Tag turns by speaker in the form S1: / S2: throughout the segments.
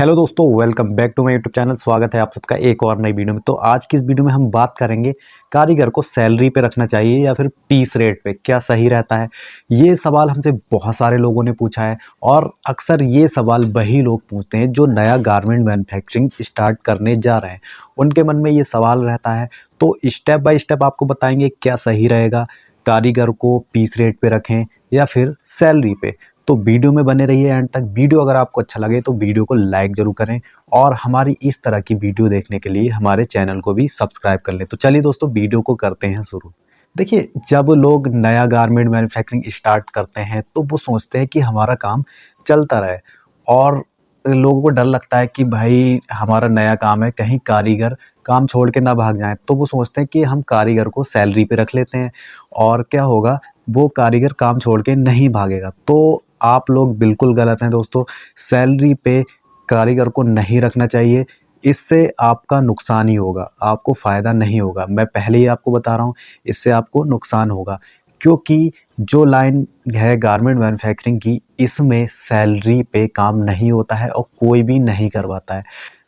S1: Hello दोस्तों, welcome back to my YouTube channel. स्वागत है आप सबका एक और नई वीडियो में। तो आज की इस वीडियो में हम बात करेंगे कारीगर को सैलरी पे रखना चाहिए या फिर पीस रेट पे, क्या सही रहता है। ये सवाल हमसे बहुत सारे लोगों ने पूछा है और अक्सर ये सवाल वही लोग पूछते हैं जो नया गारमेंट मैन्युफैक्चरिंग स्टार्ट करने जा रहे हैं। उनके मन में ये सवाल रहता है, तो स्टेप बाय स्टेप आपको बताएंगे क्या सही रहेगा, कारीगर को पीस रेट पे रखें या फिर सैलरी पे। तो वीडियो में बने रहिए एंड तक। वीडियो अगर आपको अच्छा लगे तो वीडियो को लाइक ज़रूर करें और हमारी इस तरह की वीडियो देखने के लिए हमारे चैनल को भी सब्सक्राइब कर लें। तो चलिए दोस्तों, वीडियो को करते हैं शुरू। देखिए, जब लोग नया गारमेंट मैन्युफैक्चरिंग स्टार्ट करते हैं तो वो सोचते हैं कि हमारा काम चलता रहे, और लोगों को डर लगता है कि भाई हमारा नया काम है, कहीं कारीगर काम छोड़ के ना भाग जाएं। तो वो सोचते हैं कि हम कारीगर को सैलरी पे रख लेते हैं और क्या होगा, वो कारीगर काम छोड़ के नहीं भागेगा। तो आप लोग बिल्कुल गलत हैं दोस्तों। सैलरी पे कारीगर को नहीं रखना चाहिए, इससे आपका नुकसान ही होगा, आपको फ़ायदा नहीं होगा। मैं पहले ही आपको बता रहा हूँ, इससे आपको नुकसान होगा, क्योंकि जो लाइन है गारमेंट मैन्युफैक्चरिंग की, इसमें सैलरी पे काम नहीं होता है और कोई भी नहीं करवाता है।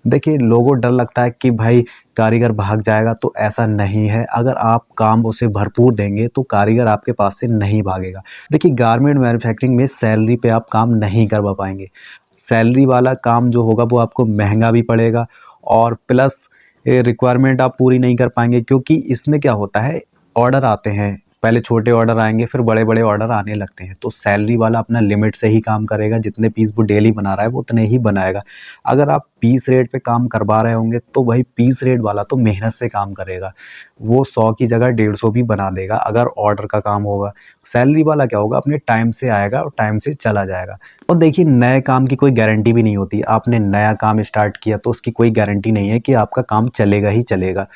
S1: देखिए, लोगों को डर लगता है कि भाई कारीगर भाग जाएगा, तो ऐसा नहीं है। अगर आप काम उसे भरपूर देंगे तो कारीगर आपके पास से नहीं भागेगा। देखिए, गारमेंट मैन्युफैक्चरिंग में सैलरी पे आप काम नहीं करवा पाएंगे। सैलरी वाला काम जो होगा वो आपको महंगा भी पड़ेगा और प्लस रिक्वायरमेंट आप पूरी नहीं कर पाएंगे, क्योंकि इसमें क्या होता है, ऑर्डर आते हैं, पहले छोटे ऑर्डर आएंगे फिर बड़े बड़े ऑर्डर आने लगते हैं। तो सैलरी वाला अपना लिमिट से ही काम करेगा, जितने पीस वो डेली बना रहा है वो उतने ही बनाएगा। अगर आप पीस रेट पे काम करवा रहे होंगे तो भाई पीस रेट वाला तो मेहनत से काम करेगा, वो 100 की जगह 150 भी बना देगा अगर ऑर्डर का काम होगा। सैलरी वाला क्या होगा, अपने टाइम से आएगा और टाइम से चला जाएगा। और देखिए, नए काम की कोई गारंटी भी नहीं होती। आपने नया काम स्टार्ट किया तो उसकी कोई गारंटी नहीं है कि आपका काम चलेगा ही चलेगा।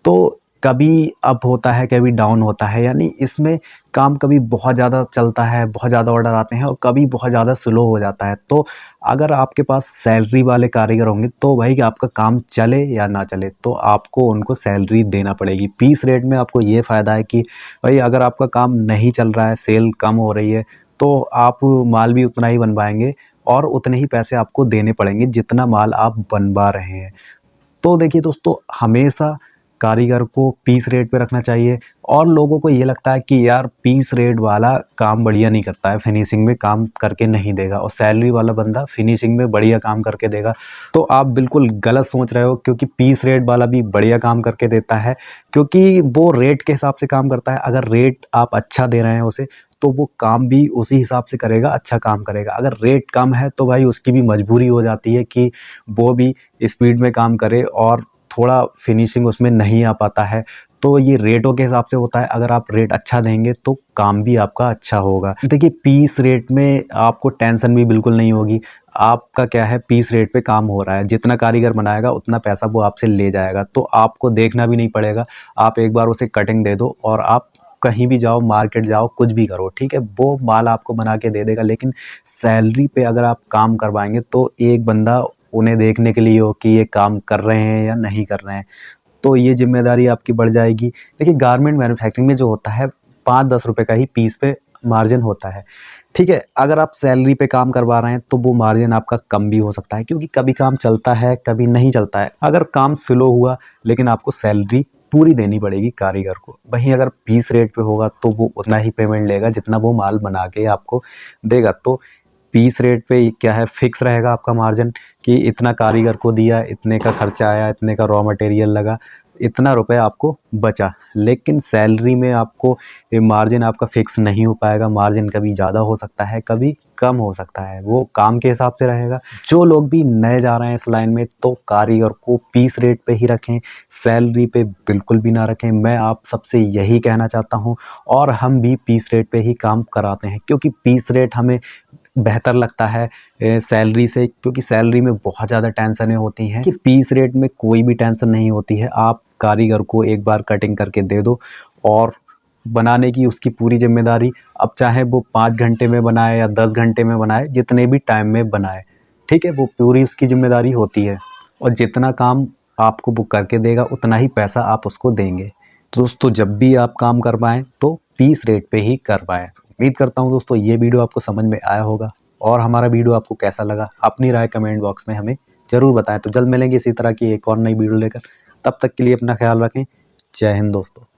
S1: तो कभी अप होता है, कभी डाउन होता है, यानी इसमें काम कभी बहुत ज़्यादा चलता है, बहुत ज़्यादा ऑर्डर आते हैं, और कभी बहुत ज़्यादा स्लो हो जाता है। तो अगर आपके पास सैलरी वाले कारीगर होंगे तो भाई आपका काम चले या ना चले तो आपको उनको सैलरी देना पड़ेगी। पीस रेट में आपको ये फ़ायदा है कि भाई अगर आपका काम नहीं चल रहा है, सेल कम हो रही है, तो आप माल भी उतना ही बनवाएंगे और उतने ही पैसे आपको देने पड़ेंगे जितना माल आप बनवा रहे हैं। तो देखिए दोस्तों, हमेशा कारीगर को पीस रेट पे रखना चाहिए। और लोगों को ये लगता है कि यार पीस रेट वाला काम बढ़िया नहीं करता है, फिनिशिंग में काम करके नहीं देगा, और सैलरी वाला बंदा फिनिशिंग में बढ़िया काम करके देगा। तो आप बिल्कुल गलत सोच रहे हो, क्योंकि पीस रेट वाला भी बढ़िया काम करके देता है, क्योंकि वो रेट के हिसाब से काम करता है। अगर रेट आप अच्छा दे रहे हैं उसे, तो वो काम भी उसी हिसाब से करेगा, अच्छा काम करेगा। अगर रेट कम है तो भाई उसकी भी मजबूरी हो जाती है कि वो भी स्पीड में काम करे और थोड़ा फिनिशिंग उसमें नहीं आ पाता है। तो ये रेटों के हिसाब से होता है। अगर आप रेट अच्छा देंगे तो काम भी आपका अच्छा होगा। देखिए, पीस रेट में आपको टेंशन भी बिल्कुल नहीं होगी। आपका क्या है, पीस रेट पे काम हो रहा है, जितना कारीगर बनाएगा उतना पैसा वो आपसे ले जाएगा, तो आपको देखना भी नहीं पड़ेगा। आप एक बार उसे कटिंग दे दो और आप कहीं भी जाओ, मार्केट जाओ, कुछ भी करो, ठीक है, वो माल आपको बना के दे देगा। लेकिन सैलरी पे अगर आप काम करवाएंगे तो एक बंदा उन्हें देखने के लिए हो कि ये काम कर रहे हैं या नहीं कर रहे हैं, तो ये जिम्मेदारी आपकी बढ़ जाएगी। देखिए, गारमेंट मैन्युफैक्चरिंग में जो होता है 5-10 रुपए का ही पीस पे मार्जिन होता है, ठीक है। अगर आप सैलरी पे काम करवा रहे हैं तो वो मार्जिन आपका कम भी हो सकता है, क्योंकि कभी काम चलता है कभी नहीं चलता है। अगर काम स्लो हुआ लेकिन आपको सैलरी पूरी देनी पड़ेगी कारीगर को। वहीं अगर पीस रेट पे होगा तो वो उतना ही पेमेंट लेगा जितना वो माल बना के आपको देगा। तो पीस रेट पे क्या है, फिक्स रहेगा आपका मार्जिन कि इतना कारीगर को दिया, इतने का खर्चा आया, इतने का रॉ मटेरियल लगा, इतना रुपए आपको बचा। लेकिन सैलरी में आपको ये मार्जिन आपका फिक्स नहीं हो पाएगा। मार्जिन कभी ज़्यादा हो सकता है, कभी कम हो सकता है, वो काम के हिसाब से रहेगा। जो लोग भी नए जा रहे हैं इस लाइन में, तो कारीगर को पीस रेट पे ही रखें, सैलरी पे बिल्कुल भी ना रखें। मैं आप सबसे यही कहना चाहता हूँ, और हम भी पीस रेट पे ही काम कराते हैं, क्योंकि पीस रेट हमें बेहतर लगता है सैलरी से, क्योंकि सैलरी में बहुत ज़्यादा टेंशनें होती हैं कि पीस रेट में कोई भी टेंशन नहीं होती है। आप कारीगर को एक बार कटिंग करके दे दो और बनाने की उसकी पूरी जिम्मेदारी। अब चाहे वो 5 घंटे में बनाए या 10 घंटे में बनाए, जितने भी टाइम में बनाए, ठीक है, वो पूरी उसकी जिम्मेदारी होती है। और जितना काम आपको वो करके देगा उतना ही पैसा आप उसको देंगे। तो दोस्तों, जब भी आप काम करवाएं तो पीस रेट पे ही करवाएं। उम्मीद करता हूं दोस्तों ये वीडियो आपको समझ में आया होगा, और हमारा वीडियो आपको कैसा लगा अपनी राय कमेंट बॉक्स में हमें ज़रूर बताएं। तो जल्द मिलेंगे इसी तरह की एक और नई वीडियो लेकर, तब तक के लिए अपना ख्याल रखें। जय हिंद दोस्तों।